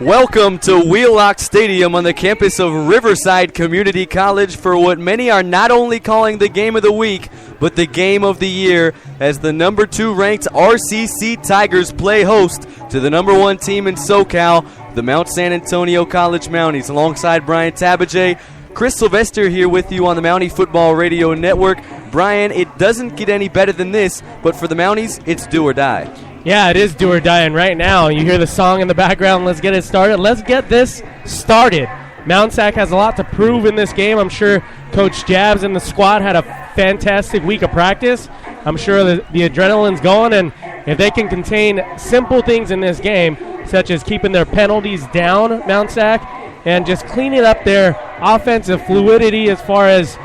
Welcome to Wheelock Stadium on the campus of Riverside Community College for what many are not only calling the game of the week, but the game of the year, as the number 2 ranked RCC Tigers play host to the number 1 team in SoCal, the Mount San Antonio College Mounties. Alongside Brian Tabajay, Chris Sylvester here with you on the Mountie Football Radio Network. Brian, it doesn't get any better than this, but for the Mounties, it's do or die. Yeah, it is do or die, and right now you hear the song in the background. Let's get it started. Let's get this started. Mount Sac has a lot to prove in this game. I'm sure Coach Jabs and the squad had a fantastic week of practice. I'm sure the adrenaline's going, and if they can contain simple things in this game, such as keeping their penalties down, Mount Sac, and just cleaning up their offensive fluidity as far as,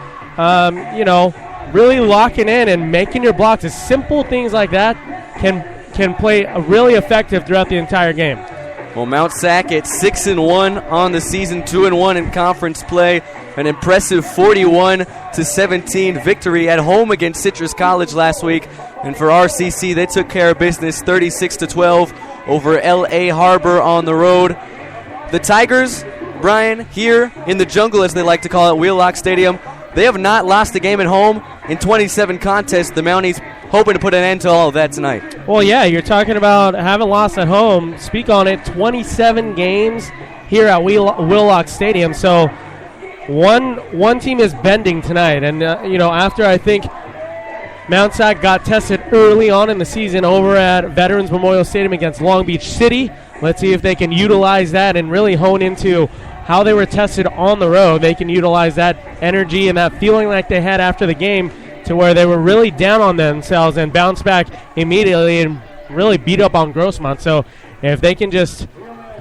really locking in and making your blocks, as simple things like that can play really effective throughout the entire game. Well, Mount Sac at 6-1 on the season, 2-1 in conference play. An impressive 41-17 victory at home against Citrus College last week. And for RCC, they took care of business 36-12 over L.A. Harbor on the road. The Tigers, Brian, here in the jungle, as they like to call it, Wheelock Stadium, they have not lost a game at home in 27 contests. The Mounties hoping to put an end to all of that tonight. Well, yeah, you're talking about haven't lost at home. Speak on it, 27 games here at Wheelock Stadium. So one team is bending tonight. And, after I think Mount Sac got tested early on in the season over at Veterans Memorial Stadium against Long Beach City, let's see if they can utilize that and really hone into how they were tested on the road. They can utilize that energy and that feeling like they had after the game to where they were really down on themselves and bounce back immediately and really beat up on Grossmont. So if they can just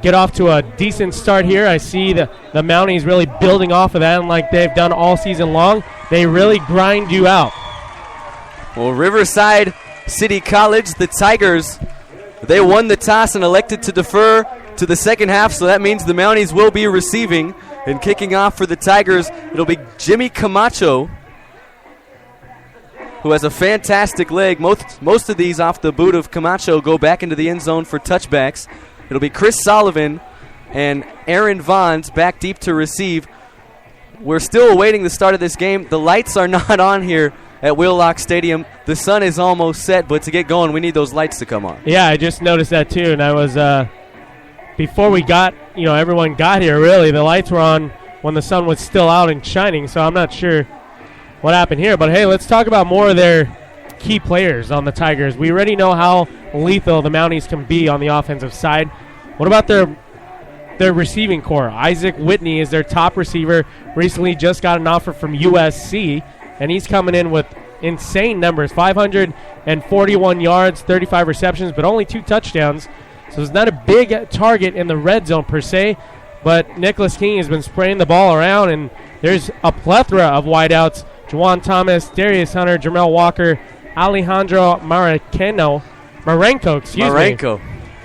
get off to a decent start here, I see the Mounties really building off of that, and like they've done all season long, they really grind you out. Well, Riverside City College, the Tigers, they won the toss and elected to defer to the second half, so that means the Mounties will be receiving. And kicking off for the Tigers, it'll be Jimmy Camacho, who has a fantastic leg. Most of these off the boot of Camacho go back into the end zone for touchbacks. It'll be Chris Sullivan and Aaron Vons back deep to receive. We're still awaiting the start of this game. The lights are not on here at Wheelock Stadium. The sun is almost set, but to get going, we need those lights to come on. Yeah, I just noticed that too, and I was before we got, everyone got here, really, the lights were on when the sun was still out and shining, so I'm not sure what happened here. But, hey, let's talk about more of their key players on the Tigers. We already know how lethal the Mounties can be on the offensive side. What about their receiving core? Isaac Whitney is their top receiver. Recently just got an offer from USC, and he's coming in with insane numbers, 541 yards, 35 receptions, but only 2 touchdowns. So it's not a big target in the red zone per se, but Nicholas King has been spraying the ball around, and there's a plethora of wideouts. Juwan Thomas, Darius Hunter, Jermel Walker, Alejandro Marenco,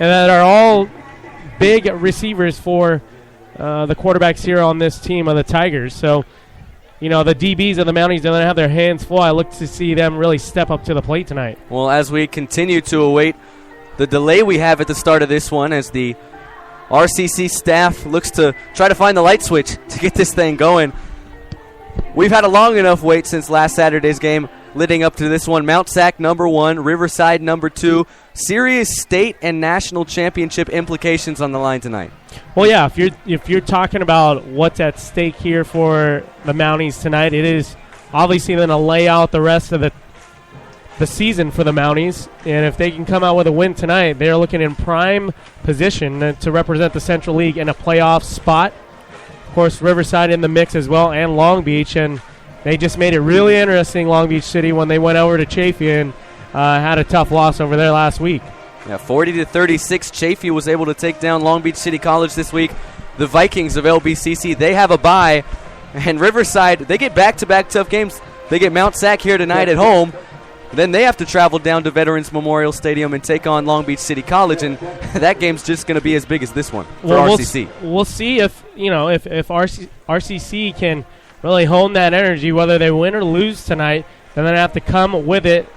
and that are all big receivers for the quarterbacks here on this team of the Tigers. So, the DBs of the Mounties don't have their hands full. I look to see them really step up to the plate tonight. Well, as we continue to await the delay we have at the start of this one, as the RCC staff looks to try to find the light switch to get this thing going. We've had a long enough wait since last Saturday's game leading up to this one. Mount Sac number 1, Riverside number 2. Serious state and national championship implications on the line tonight. Well, yeah, if you're talking about what's at stake here for the Mounties tonight, it is obviously going to lay out the rest of the season for the Mounties, and if they can come out with a win tonight, they're looking in prime position to represent the Central League in a playoff spot. Of course, Riverside in the mix as well, and Long Beach, and they just made it really interesting, Long Beach City, when they went over to Chaffee and had a tough loss over there last week. Yeah, 40-36, Chaffee was able to take down Long Beach City College this week. The Vikings of LBCC, they have a bye, and Riverside, they get back-to-back tough games. They get Mount Sac here tonight at home. Then they have to travel down to Veterans Memorial Stadium and take on Long Beach City College, and that game's just going to be as big as this one for RCC. We'll see if RCC can really hone that energy, whether they win or lose tonight. Then they have to come with it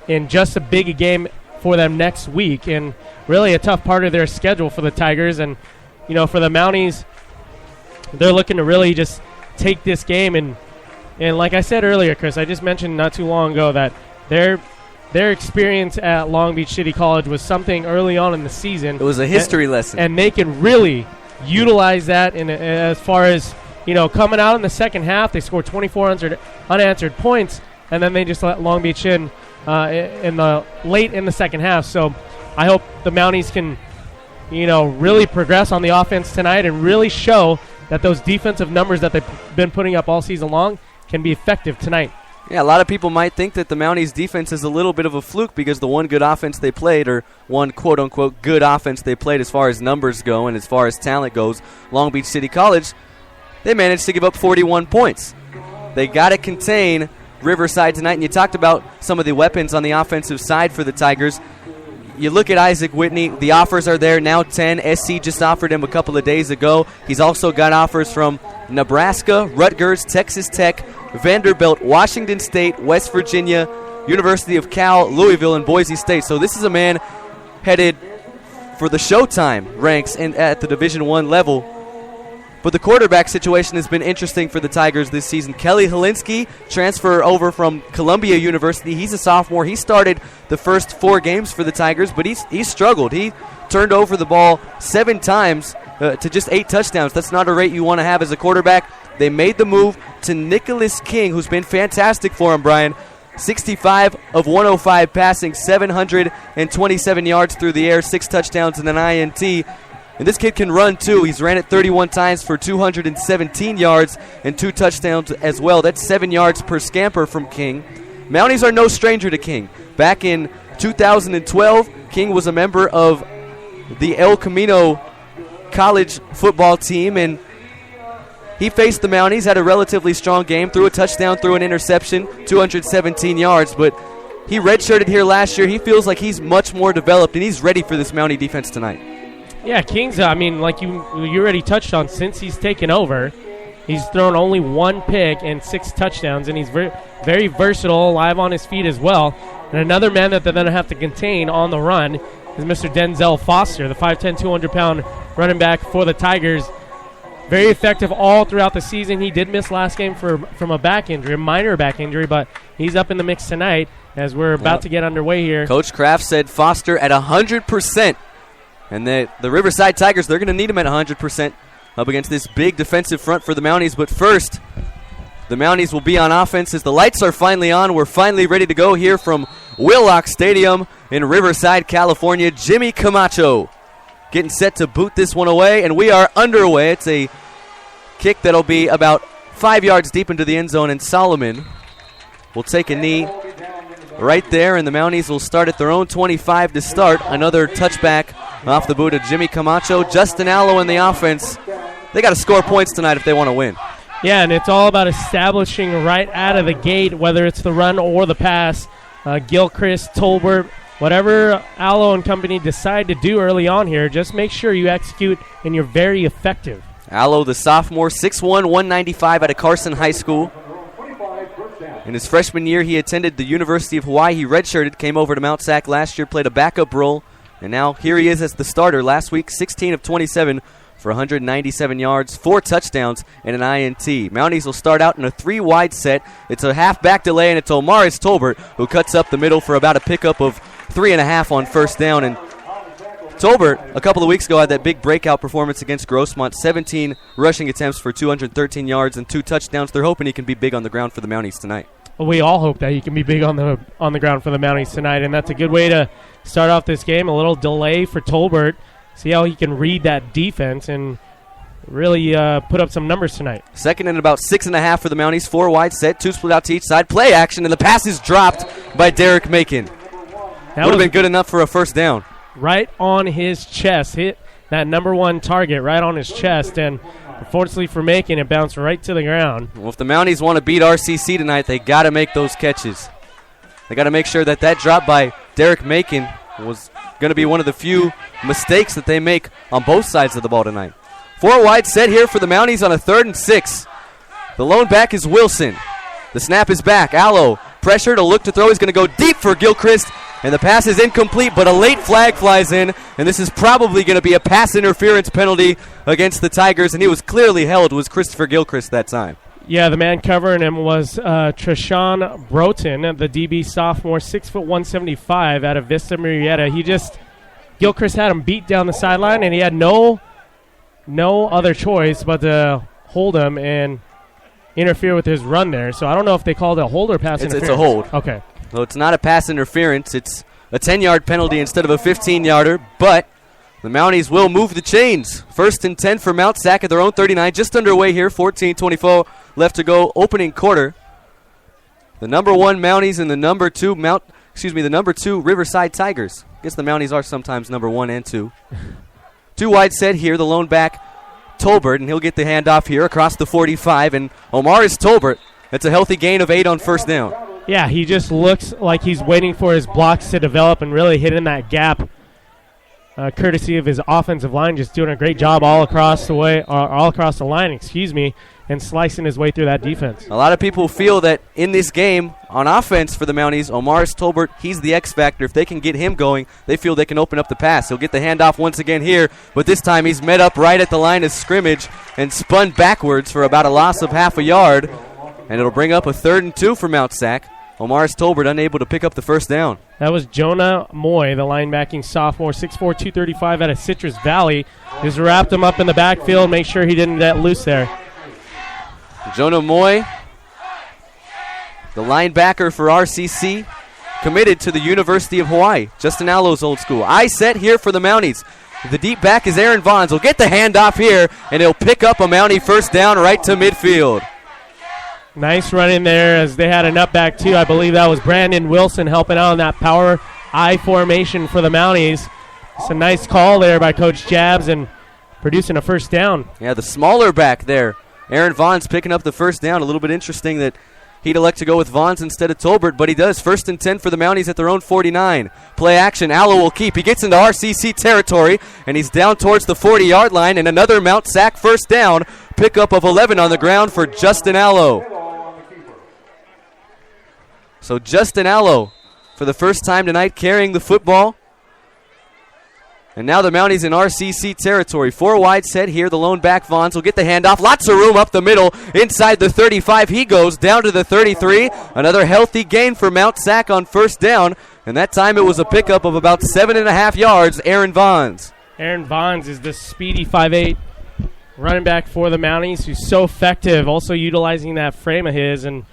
in just a big game for them next week, and really a tough part of their schedule for the Tigers. And for the Mounties, they're looking to really just take this game. And like I said earlier, Chris, I just mentioned not too long ago that their experience at Long Beach City College was something early on in the season. It was a history lesson. And they can really utilize that as far as, coming out in the second half. They scored 24 unanswered points, and then they just let Long Beach in the late in the second half. So I hope the Mounties can, really progress on the offense tonight and really show that those defensive numbers that they've been putting up all season long can be effective tonight. Yeah, a lot of people might think that the Mounties defense is a little bit of a fluke because the one good offense they played, or one quote-unquote good offense they played as far as numbers go and as far as talent goes, Long Beach City College, they managed to give up 41 points. They got to contain Riverside tonight, and you talked about some of the weapons on the offensive side for the Tigers. You look at Isaac Whitney, the offers are there, now 10. SC just offered him a couple of days ago. He's also got offers from Nebraska, Rutgers, Texas Tech, Vanderbilt, Washington State, West Virginia, University of Cal, Louisville, and Boise State. So this is a man headed for the Showtime ranks at the Division I level. But the quarterback situation has been interesting for the Tigers this season. Kelly Helinski, transfer over from Columbia University. He's a sophomore. He started the first 4 games for the Tigers, but he's struggled. He turned over the ball 7 times to just 8 touchdowns. That's not a rate you want to have as a quarterback. They made the move to Nicholas King, who's been fantastic for him, Brian. 65 of 105 passing, 727 yards through the air, 6 touchdowns and an INT. And this kid can run, too. He's ran it 31 times for 217 yards and 2 touchdowns as well. That's 7 yards per scamper from King. Mounties are no stranger to King. Back in 2012, King was a member of the El Camino college football team, and he faced the Mounties, had a relatively strong game, threw a touchdown, threw an interception, 217 yards, but he redshirted here last year. He feels like he's much more developed, and he's ready for this Mountie defense tonight. Yeah, King's, like you already touched on, since he's taken over, he's thrown only 1 pick and 6 touchdowns, and he's very, very versatile, live on his feet as well. And another man that they're going to have to contain on the run is Mr. Denzel Foster, the 5'10", 200-pound running back for the Tigers. Very effective all throughout the season. He did miss last game from a back injury, a minor back injury, but he's up in the mix tonight as we're about to get underway here. Coach Kraft said Foster at 100%. And the Riverside Tigers, they're going to need him at 100% up against this big defensive front for the Mounties. But first, the Mounties will be on offense as the lights are finally on. We're finally ready to go here from Willock Stadium in Riverside, California. Jimmy Camacho getting set to boot this one away, and we are underway. It's a kick that'll be about 5 yards deep into the end zone, and Solomon will take a knee right there, and the Mounties will start at their own 25 to start. Another touchback off the boot of Jimmy Camacho. Justin Allo in the offense. They got to score points tonight if they want to win. Yeah, and it's all about establishing right out of the gate, whether it's the run or the pass. Gilchrist, Tolbert, whatever Allo and company decide to do early on here, just make sure you execute and you're very effective. Allo, the sophomore, 6'1", 195 out of Carson High School. In his freshman year, he attended the University of Hawaii. He redshirted, came over to Mount Sac last year, played a backup role, and now here he is as the starter. Last week, 16 of 27 for 197 yards, 4 touchdowns, and an INT. Mounties will start out in a 3-wide set. It's a halfback delay, and it's Omaris Tolbert who cuts up the middle for about a pickup of 3.5 on first down. And Tolbert, a couple of weeks ago, had that big breakout performance against Grossmont, 17 rushing attempts for 213 yards and 2 touchdowns. They're hoping he can be big on the ground for the Mounties tonight. Well, we all hope that he can be big on the ground for the Mounties tonight, and that's a good way to start off this game. A little delay for Tolbert. See how he can read that defense and really put up some numbers tonight. Second and about 6.5 for the Mounties. 4-wide set, 2 split out to each side. Play action, and the pass is dropped by Derek Macon. That would have been good enough for a first down. Right on his chest. Hit that number 1 target right on his chest, and unfortunately for Macon, it bounced right to the ground. Well, if the Mounties want to beat RCC tonight, they got to make those catches. They got to make sure that drop by Derek Macon was going to be one of the few mistakes that they make on both sides of the ball tonight. 4-wide set here for the Mounties on a 3rd and 6. The lone back is Wilson. The snap is back. Allo pressured, a look to throw. He's going to go deep for Gilchrist, and the pass is incomplete, but a late flag flies in, and this is probably going to be a pass interference penalty against the Tigers, and he was clearly held. It was Christopher Gilchrist that time. Yeah, the man covering him was Treshawn Broughton, the DB sophomore, 6'1", 175 out of Vista Marietta. Gilchrist had him beat down the sideline, and he had no other choice but to hold him and interfere with his run there. So I don't know if they called it a hold or pass interference. It's a hold. Okay. So it's not a pass interference. It's a 10-yard penalty instead of a 15-yarder, but the Mounties will move the chains. 1st and 10 for Mount SAC at their own 39. Just underway here, 14:24 left to go, opening quarter. The number 1 Mounties and the number 2 Riverside Tigers. I guess the Mounties are sometimes number 1 and 2. 2 wide set here, the lone back, Tolbert, and he'll get the handoff here across the 45, and Omaris Tolbert. That's a healthy gain of 8 on first down. Yeah, he just looks like he's waiting for his blocks to develop and really hit in that gap, courtesy of his offensive line, just doing a great job all across the line, and slicing his way through that defense. A lot of people feel that in this game, on offense for the Mounties, Omaris Tolbert, he's the X factor. If they can get him going, they feel they can open up the pass. He'll get the handoff once again here, but this time he's met up right at the line of scrimmage and spun backwards for about a loss of half a yard, and it'll bring up a 3rd and 2 for Mount SAC. Omaris Tolbert unable to pick up the first down. That was Jonah Moy, the linebacking sophomore, 6'4", 235 out of Citrus Valley. Just wrapped him up in the backfield, make sure he didn't get loose there. Jonah Moy, the linebacker for RCC, committed to the University of Hawaii. Justin Allo's old school. I set here for the Mounties. The deep back is Aaron Vons. He'll get the handoff here, and he'll pick up a Mountie first down right to midfield. Nice run in there as they had a nutback too. I believe that was Brandon Wilson helping out in that power I formation for the Mounties. It's a nice call there by Coach Jabs and producing a first down. Yeah, the smaller back there. Aaron Vons picking up the first down. A little bit interesting that he'd elect to go with Vons instead of Tolbert, but he does. 1st and 10 for the Mounties at their own 49. Play action. Allo will keep. He gets into RCC territory, and he's down towards the 40-yard line, and another Mount SAC first down. Pickup of 11 on the ground for Justin Allo. So Justin Allo, for the first time tonight, carrying the football. And now the Mounties in RCC territory. 4 wide set here. The lone back, Vons, will get the handoff. Lots of room up the middle. Inside the 35, he goes down to the 33. Another healthy gain for Mount SAC on first down. And that time it was a pickup of about 7.5 yards, Aaron Vons. Aaron Vons is the speedy 5'8" running back for the Mounties, who's so effective, also utilizing that frame of his and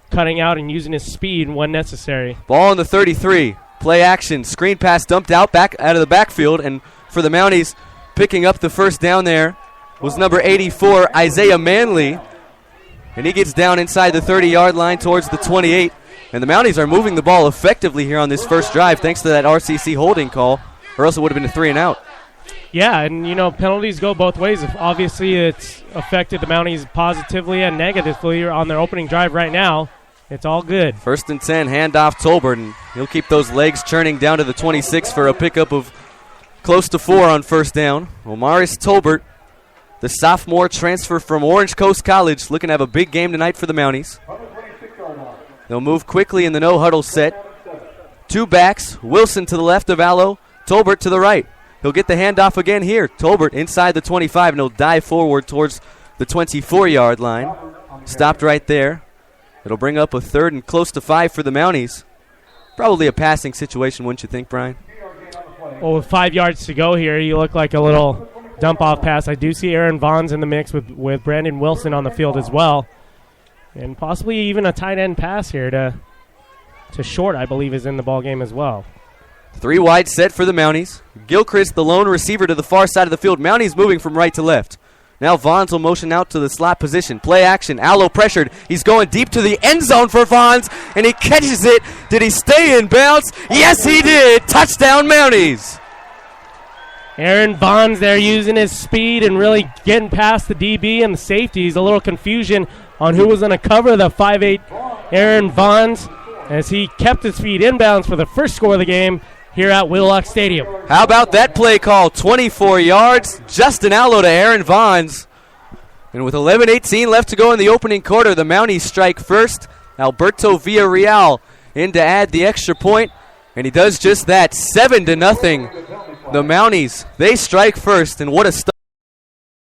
cutting out and using his speed when necessary. Ball on the 33. Play action. Screen pass dumped out of the backfield. And for the Mounties, picking up the first down there was number 84, Isaiah Manley. And he gets down inside the 30-yard line towards the 28. And the Mounties are moving the ball effectively here on this first drive thanks to that RCC holding call, or else it would have been a 3 and out. Yeah, and, penalties go both ways. Obviously, it's affected the Mounties positively and negatively on their opening drive right now. It's all good. 1st and 10, handoff Tolbert, and he'll keep those legs churning down to the 26 for a pickup of close to 4 on first down. Omaris Tolbert, the sophomore transfer from Orange Coast College, looking to have a big game tonight for the Mounties. They'll move quickly in the no-huddle set. 2 backs, Wilson to the left of Allo, Tolbert to the right. He'll get the handoff again here. Tolbert inside the 25, and he'll dive forward towards the 24-yard line. Stopped right there. It'll bring up a 3rd and close to 5 for the Mounties. Probably a passing situation, wouldn't you think, Brian? Well, with 5 yards to go here, you look like a little dump-off pass. I do see Aaron Vons in the mix with Brandon Wilson on the field as well. And possibly even a tight end pass here to Short, I believe, is in the ball game as well. 3 wide set for the Mounties. Gilchrist, the lone receiver, to the far side of the field. Mounties moving from right to left. Now Vons will motion out to the slot position. Play action. Allo pressured. He's going deep to the end zone for Vons, and he catches it. Did he stay in bounds? Yes, he did. Touchdown, Mounties. Aaron Vons there using his speed and really getting past the DB and the safeties. A little confusion on who was going to cover the 5'8" Aaron Vons as he kept his feet inbounds for the first score of the game here at Wheelock Stadium. How about that play call? 24 yards. Justin Allo to Aaron Vons. And with 11:18 left to go in the opening quarter, the Mounties strike first. Alberto Villarreal in to add the extra point. And he does just that. 7-0. The Mounties, they strike first, and what a start.